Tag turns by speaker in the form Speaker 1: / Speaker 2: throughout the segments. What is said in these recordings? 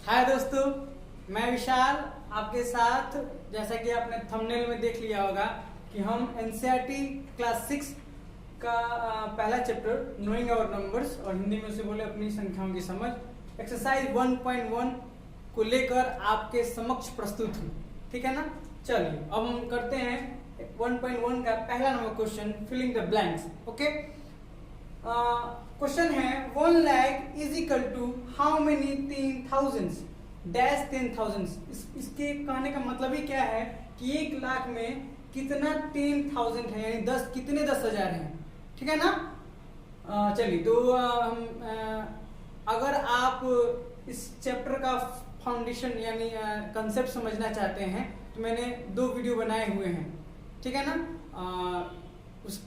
Speaker 1: हाय दोस्तों, मैं विशाल आपके साथ। जैसा कि आपने थंबनेल में देख लिया होगा कि हम एनसीईआरटी क्लास 6 का पहला चैप्टर नोइंग आवर नंबर्स और हिंदी में उसे बोले अपनी संख्याओं की समझ एक्सरसाइज 1.1 को लेकर आपके समक्ष प्रस्तुत हूँ। ठीक है ना। चलिए अब हम करते हैं 1.1 का पहला नंबर question, filling the blanks. Okay, question है 1 lakh is equal to how many 10,000 dash 10,000। इसके कहने का मतलब ही क्या है कि 1 लाख में कितना 10,000 है, यानी 10 कितने 10,000 हैं। ठीक है ना। चलिए तो अगर आप इस चैप्टर का फाउंडेशन यानी कंसेप्ट समझना चाहते हैं तो मैंने 2 वीडियो बनाए हुए हैं। ठीक है ना। उस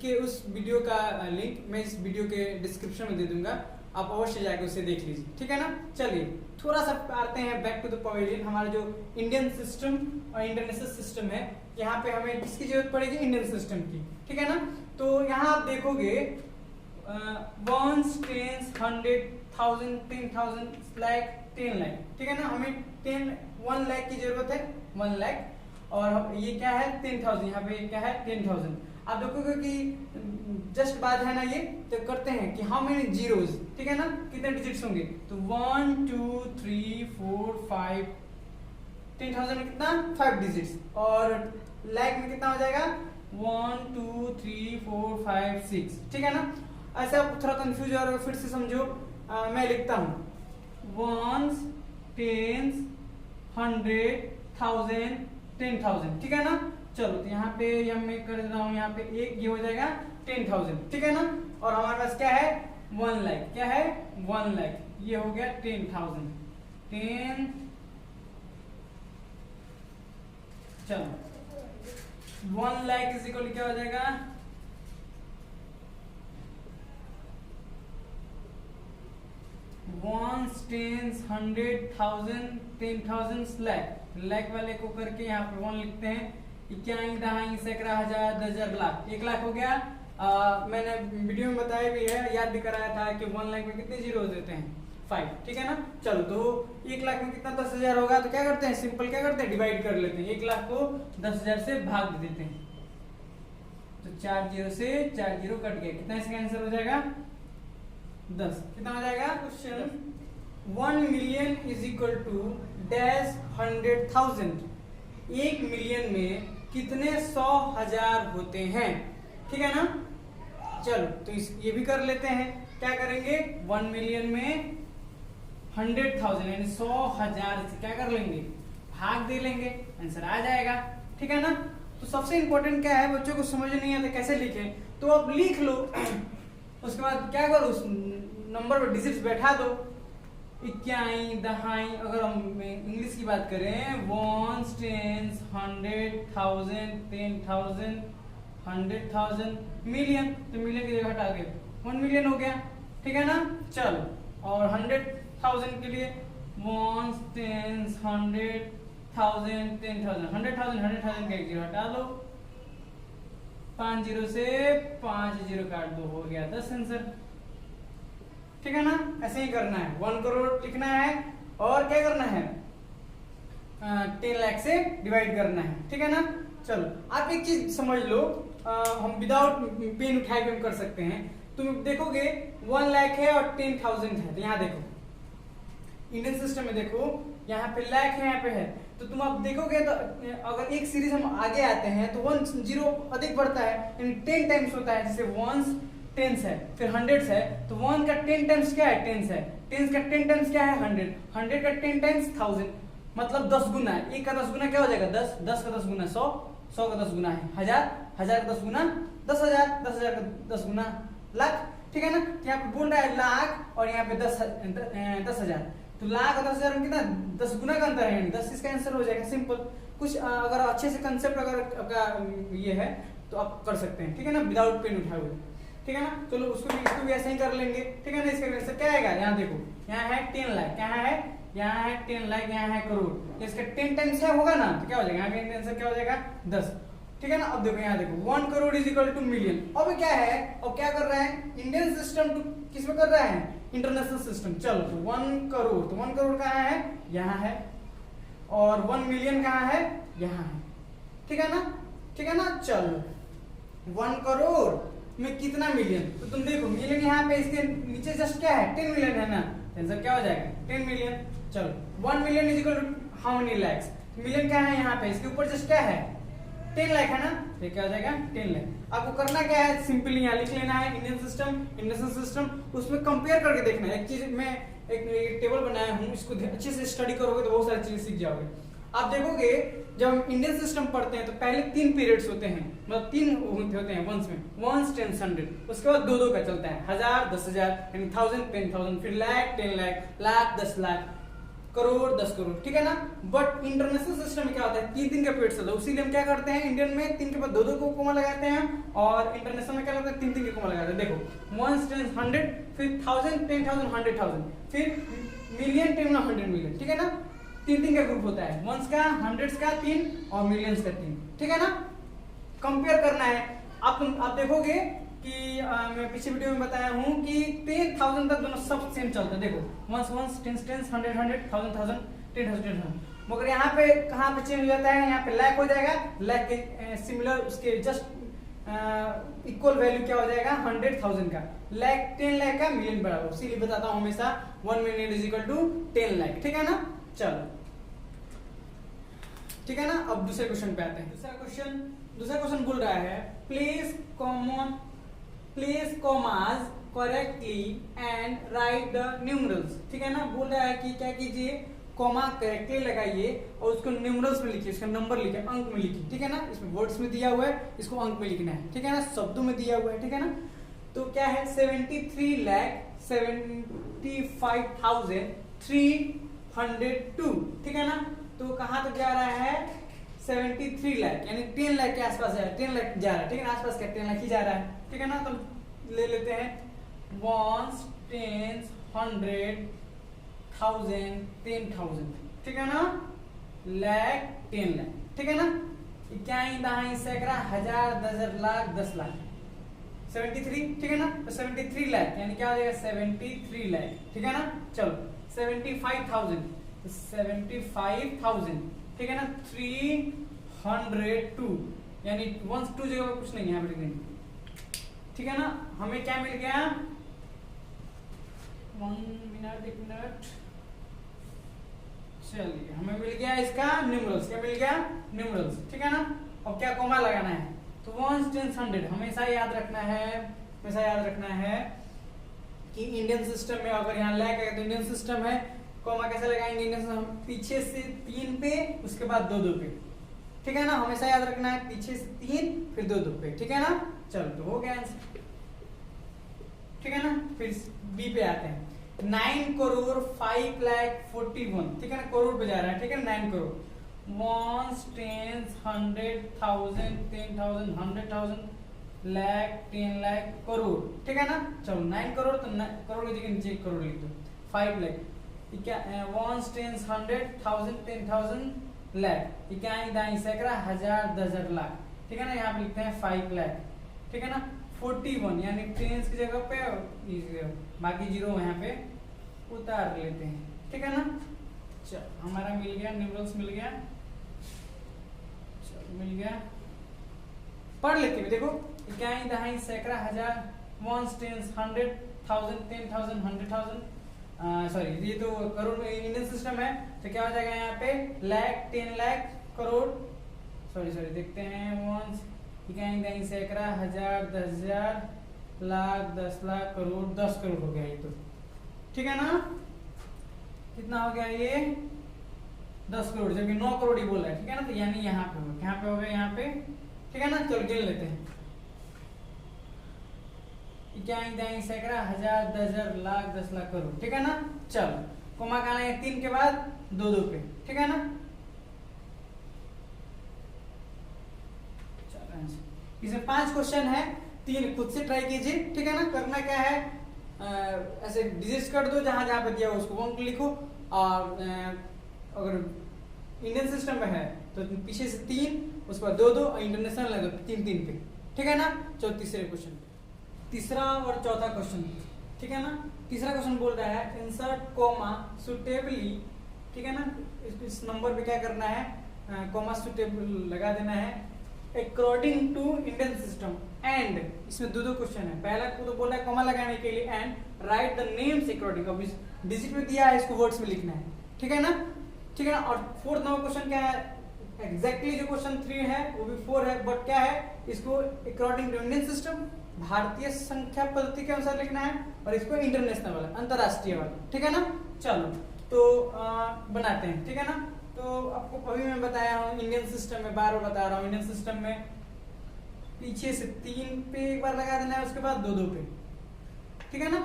Speaker 1: वीडियो का लिंक मैं इस वीडियो के डिस्क्रिप्शन में दे दूंगा, आप अवश्य जाकर उसे देख लीजिए। ठीक है ना। चलिए थोड़ा सा आते हैं बैक टू द पवेलियन। हमारा जो इंडियन सिस्टम और इंटरनेशनल सिस्टम है, यहाँ पे हमें किसकी जरूरत पड़ेगी? इंडियन सिस्टम की। ठीक है ना। तो यहाँ आप देखोगे 1 10 100 1000 10,000 लाख 10 लाख। ठीक है ना। हमें 1 लाख की जरूरत है, 1 लाख, और ये क्या है 10,000, यहाँ पे क्या है 10,000। आप देखोगे कि जस्ट बात है ना ये, तो करते हैं कि हाउ मेनी जीरोज। ठीक है ना, कितने डिजिट्स होंगे? तो 1 2 3 4 5, 10,000 में कितना 5 डिजिट्स, और लाख में कितना हो जाएगा 1 2 3 4 5 6। ठीक है ना। ऐसे आप थोड़ा कंफ्यूज हो रहे हो, फिर से समझो। मैं लिखता हूँ 1 10 100 1000 10,000। ठीक है ना। चलो तो यहाँ पे मैं कर देता हूँ, यहाँ पे एक ये हो जाएगा 10,000। ठीक है ना। और हमारे पास क्या है 1 लाख, क्या है 1 लाख, ये हो गया 10,000 10। चलो 1 लाख इज इक्वल क्या हो जाएगा 1 10 100 1000 10,000 लाख। लाख वाले को करके यहाँ पर 1 लिखते हैं, इक्याई दहाई सैकड़ा हजार 10,000 लाख, 1 लाख हो गया। मैंने वीडियो में बताया भी है, याद भी कराया था कि 1 लाख में कितने जीरो देते हैं 5। ठीक है ना। चलो तो 1 लाख में कितना 10,000 होगा, तो क्या करते हैं सिंपल, क्या करते हैं डिवाइड कर लेते हैं। 1 लाख को 10,000 से भाग देते हैं, तो 4 जीरो से 4 जीरो कट गया, कितना इसका आंसर हो जाएगा 10। कितना हो जाएगा question 1 million is equal to dash 100,000। 1 million में कितने 100,000 होते हैं। ठीक है ना। चलो तो ये भी कर लेते हैं। क्या करेंगे 1 मिलियन में 100,000 यानी 100,000 से क्या कर लेंगे भाग दे लेंगे, आंसर आ जाएगा। ठीक है ना। तो सबसे इंपॉर्टेंट क्या है, बच्चों को समझ नहीं आता कैसे लिखें, तो आप लिख लो उसके बाद क्या करो उस नंबर पर डिजिट्स बैठा दो, इक्याई दहाई। अगर हम इंग्लिश की बात करें 1 10 100 1000 10,000 100,000 मिलियन, तो मिलियन की जगह हटा के 1 मिलियन हो गया। ठीक है ना। चलो और 100,000 के लिए 1 10 100,000 10,000 100,000 का एक जीरो हटा लो, 5 जीरो से 5 जीरो काट दो, हो गया 10 आंसर। ठीक है ना। ऐसे ही करना है, 1 करोड़ लिखना है और क्या करना है 10 लाख से डिवाइड करना है। ठीक है ना। चलो आप एक चीज समझ लो, हम विदाउट पेन उठाए भी हम कर सकते हैं। तुम देखोगे 1 लाख है और 10,000 है, तो यहाँ देखो इंडियन सिस्टम में देखो, यहाँ पे लाख है, यहाँ पे है, तो तुम आप देखोगे तो अगर एक सीरीज हम आगे आते हैं तो 1 जीरो अधिक बढ़ता है, यानी 10 टाइम्स होता है। जैसे 1 10 है, फिर 100 है, तो 1 का 10 टाइम्स क्या है 10 है, 10 का 10 टाइम्स क्या है 100, 100 का 10 टाइम्स 1000, मतलब 10 गुना है। 1 का 10 गुना क्या हो जाएगा 10, 10 का 10 गुना 100, 100 का 10 गुना है 1000, 1000 का 10 गुना 10,000, 10,000 का 10 गुना लाख। ठीक है ना। यहाँ पे बोल रहा है लाख और यहाँ पे 10,000, तो लाख और 10,000 में कितना 10 गुना का अंतर है, यानी 10 इसका आंसर हो जाएगा। सिंपल कुछ अगर अच्छे से कंसेप्ट अगर आपका ये है तो आप कर सकते हैं। ठीक है ना, विदाउट पेन उठाए हुए। ठीक है ना। चलो इसको भी ऐसे ही कर लेंगे। ठीक है ना। इसका आंसर क्या आएगा, यहाँ देखो, यहाँ है 10 लाख, यहाँ है 10 लाख, यहाँ है करोड़, तो इसका 10 टाइम्स है होगा ना, तो क्या हो जाएगा यहाँ का आंसर क्या हो जाएगा 10। ठीक है ना। अब देखो यहाँ देखो 1 crore is equal two million. अब क्या है, अब क्या कर रहा है, इंडियन सिस्टम टू किस में कर रहा है, इंटरनेशनल सिस्टम। चलो तो 1 करोड़, तो 1 करोड़ कहाँ है, यहाँ है, और 1 मिलियन कहाँ है, यहाँ है, ठीक है ना, ठीक है ना। चलो 1 करोड़ में कितना मिलियन, तो तुम देखो मिलियन यहाँ पे इसके नीचे जस्ट क्या है, 10 मिलियन है ना, आंसर क्या हो जाएगा 10 मिलियन। चलो 1 million is equal to how many lakhs, million क्या है यहाँ पे, इसके ऊपर जस्ट क्या है 10 लाख है ना, ये क्या हो जाएगा 10 लाख। आपको करना क्या है, सिंपली यहाँ लिख लेना है इंडियन सिस्टम इंटरनेशनल सिस्टम, उसमें कंपेयर करके देखना है। एक चीज मैं एक टेबल बनाया हूँ, इसको अच्छे से स्टडी करोगे तो बहुत सारी चीजें सीख जाओगे। आप देखोगे जब हम इंडियन सिस्टम पढ़ते हैं तो पहले 3 पीरियड्स होते हैं, मतलब 3 होते हैं वंस में, वंस 10 100, उसके बाद 2 का चलता है, 1000 10,000 यानी 1000 10,000, फिर लाख 10 लाख, लाख 10 लाख, करोड़ 10 करोड़, ठीक है ना। बट इंटरनेशनल सिस्टम में क्या होता है, 3 का पीरियड चलता है, उसीलिए हम क्या करते हैं, इंडियन में 3 के बाद 2 को कोमा लगाते हैं, और इंटरनेशनल में क्या लगता है 3 के कोमा लगाते हैं। देखो 1 10 100, फिर 1000 10,000 100,000, फिर मिलियन 10 100 मिलियन, ठीक है ना। 3 का ग्रुप होता है, वंस का, हंड्रेड्स का 3 और मिलियंस का 3, ठीक है ना। कंपेयर करना है। आप देखोगे कि मैं पीछे वीडियो में बताया हूं कि 10,000 तक दोनों सब सेम चलता है। देखो वंस वंस 10 10 100 100 1000 1000 10,000 10,000, मगर यहाँ पे कहाँ पे चेंज हो जाता है, यहाँ पे लाख हो जाएगा, लाख के सिमिलर उसके जस्ट इक्वल वैल्यू क्या हो जाएगा 100,000 का, लाख 10 लाख का मिलियन बराबर, इसीलिए बताता हूँ हमेशा 1 million is equal to 10 lakh, ठीक है ना। चलो ठीक है ना। अब दूसरे क्वेश्चन पे आते हैं। दूसरा क्वेश्चन बोल रहा है place commas correctly and right the numerals, ठीक है ना। बोल रहा है कि क्या कीजिए, कॉमा करेक्टली लगाइए और उसको न्यूमरल्स में लिखिए, उसका नंबर लिखिए, अंक में लिखिए, ठीक है ना। इसमें वर्ड्स में दिया हुआ है, इसको अंक में लिखना है, ठीक है ना, शब्दों में दिया हुआ है, ठीक है ना। तो क्या है 73,75,302, ठीक है ना। तो कहां तक जा रहा है 73 लाख, यानी 10 लाख के आसपास है, 10 लाख जा रहा है, ठीक है ना, आसपास क्या 10 लाख ही जा रहा है, ठीक है ना। तो ले लेते हैं 1 10 100 1000 10,000, ठीक है ना, लाख 10 लाख, ठीक है ना। इक्याई दहाई सैकड़ा हजार 10,000 लाख 10 लाख 73, ठीक है ना। तो 73 लाख यानी क्या हो जाएगा 73 लाख, ठीक है ना। चलो 75,000, 75,000, ठीक है ना, 302 यानी 1 2 जगह पर कुछ नहीं है यहाँ पर, ठीक है ना। हमें क्या मिल गया, 1 मिनट, चलिए हमें मिल गया इसका न्यूमरल्स, क्या मिल गया न्यूमरल्स, ठीक है ना। अब क्या कोमा लगाना है, तो 1 10 100 हमेशा याद रखना है कि इंडियन सिस्टम में अगर यहाँ लैक है तो इंडियन सिस्टम है, कोमा कैसे लगाएंगे, इंडियन सिस्टम पीछे से 3 पे उसके बाद 2 पे, ठीक है ना, हमेशा याद रखना है पीछे से 3 फिर 2 पे, ठीक है ना। चलो तो हो गया आंसर, ठीक है ना। फिर बी पे आते हैं 9 करोड़ 5 लाख 41, ठीक है ना, करोड़ पे जा रहा है, ठीक है, 9 करोड़ 1 10 100,000 10,000 100,000 लाख 10 लाख करोड़, ठीक है ना। चलो 9 करोड़, तो करोड़ की जगह नीचे 1 करोड़ लिख दो, 5 लाख 1 10 100,000 10,000 लाख, इक्याई दाई सैकड़ा हजार 10,000 लाख, ठीक है ना। यहाँ पे लिखते हैं 5 लाख, ठीक है ना। 41 यानी टेंस की जगह पे बाकी जीरो यहाँ पे उतार लेते हैं, ठीक है ना। चलो हमारा मिल गया न्यूमरल्स, मिल गया, चलो मिल गया, पढ़ लेते हैं। देखो इक्याई दहाई सैकड़ा हजार 1 10 100,000 10,000 100,000, सॉरी ये तो करोड़ इंडियन सिस्टम है, तो क्या हो जाएगा यहाँ पे लाख 10 लाख करोड़, सॉरी देखते हैं 1 इक्याई दहाई सैकड़ा हजार 10,000 लाख 10 लाख करोड़ 10 करोड़ हो गया ये तो, ठीक है ना। कितना हो गया ये 10 करोड़, जबकि 9 करोड़ ही बोल रहा है, ठीक है ना। तो यानी यहाँ पे हो गया यहाँ पे, ठीक है ना। चलो गिन लेते हैं, इक्याई दाई सैकड़ा हजार 10,000 लाख 10 लाख करोड़, ठीक है ना। चलो कोमा का है 3 के बाद 2 पे, ठीक है ना। चलो इसमें 5 क्वेश्चन है, 3 खुद से ट्राई कीजिए, ठीक है ना। करना क्या है, ऐसे डिजिट्स कर दो, जहां जहां पे दिया उसको वहां लिखो, और अगर इंडियन सिस्टम में है तो पीछे से 3 उस पर 2-2 और इंटरनेशनल है तो 3-3 पे, ठीक है ना। चलो तीसरे क्वेश्चन, तीसरा और चौथा क्वेश्चन, ठीक है ना। तीसरा क्वेश्चन बोल रहा है इंसर्ट कॉमा सुटेबली, ठीक है ना। इस नंबर पे क्या करना है, कॉमा सुटेबल लगा देना है according to Indian system and, इसमें 2-2 क्वेश्चन है। पहला को तो बोला है कॉमा लगाने के लिए and right the names according, अब डिजिट में दिया है इसको वर्ड्स में लिखना है, ठीक है ना, ठीक है ना। और फोर्थ नंबर क्वेश्चन क्या है, एग्जैक्टली जो क्वेश्चन 3 है वो भी 4 है, बट क्या है इसको अकॉर्डिंग टू इंडियन सिस्टम भारतीय संख्या पद्धति के अनुसार लिखना है और इसको इंटरनेशनल वाला अंतरराष्ट्रीय वाला, ठीक है ना। चलो तो बनाते हैं, ठीक है ना। तो आपको अभी मैं बताया हूँ इंडियन सिस्टम में, बार बार बता रहा हूँ, इंडियन सिस्टम में पीछे से 3 पे एक बार लगा देना है, उसके बाद 2-2 पे, ठीक है ना।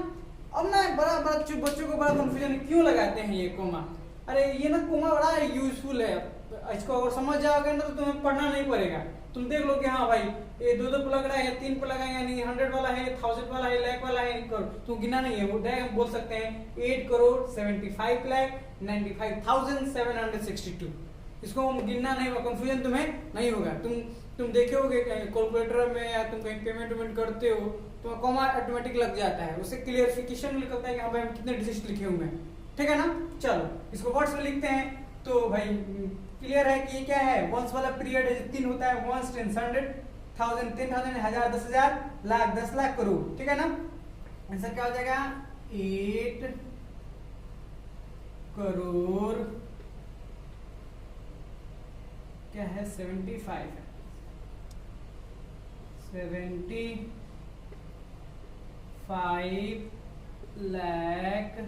Speaker 1: अब ना बड़ा बच्चों को बड़ा कंफ्यूजन है, क्यों लगाते हैं ये कोमा, अरे ये ना कोमा बड़ा यूजफुल है, इसको अगर समझ जाओगे ना तो तुम्हें पढ़ना नहीं पड़ेगा, तुम देख लो कि हाँ भाई ये 2-2 पे लग रहा है, 3 पे लगा है, यानी 100 वाला है, 1000 वाला है, लाख वाला है, तुम गिना नहीं है, वो डायरेक्ट बोल सकते हैं 8,75,95,762, इसको हम गिनना नहीं होगा, कंफ्यूजन तुम्हें नहीं होगा। तुम देखोगे कैलकुलेटर में या तुम कहीं पेमेंट करते हो तो कॉमा ऑटोमेटिक लग जाता है, उससे क्लियरिफिकेशन निकलता है कि हाँ भाई हम कितने डिजिट लिखे हुए हैं, ठीक है ना। चलो इसको वर्ड्स में लिखते हैं, तो भाई क्लियर है कि ये क्या है, वंस वाला पीरियड है, 3 होता है, वंस 10 100 1000 10,000 1000 10,000 लाख 10 लाख करोड़, ठीक है ना। आंसर क्या हो जाएगा 8 करोड़ क्या है 75 लाख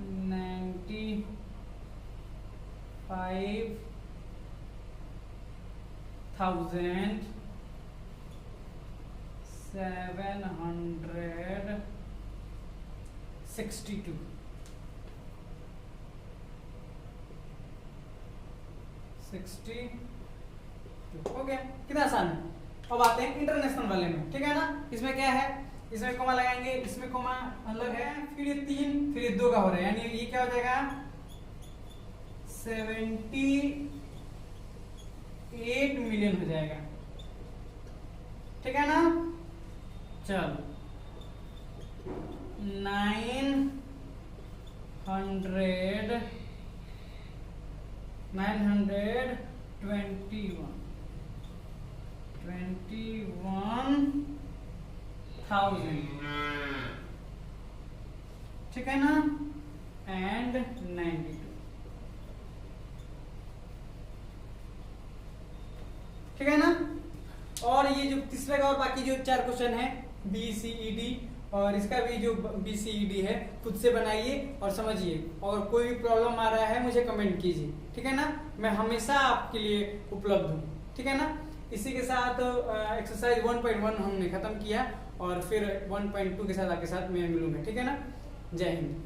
Speaker 1: 95,762 हो गया, कितना आसान है। अब आते हैं इंटरनेशनल वाले में, ठीक है ना। इसमें क्या है, इसमें कोमा लगाएंगे, इसमें कोमा अलग है, फिर ये 3 फिर ये 2 का हो रहा है, यानी ये क्या हो जाएगा 78 मिलियन हो जाएगा, ठीक है ना। चलो 21,000, ठीक है ना, एंड 92, ठीक है ना। और ये जो तीसरे का और बाकी जो 4 क्वेश्चन है BCED, और इसका भी जो BCED है खुद से बनाइए और समझिए, और कोई भी प्रॉब्लम आ रहा है मुझे कमेंट कीजिए, ठीक है ना। मैं हमेशा आपके लिए उपलब्ध हूँ, ठीक है ना। इसी के साथ एक्सरसाइज 1.1 हमने खत्म किया और फिर 1.2 के साथ आपके साथ मैं मिलूंगा, ठीक है ना। जय हिंद।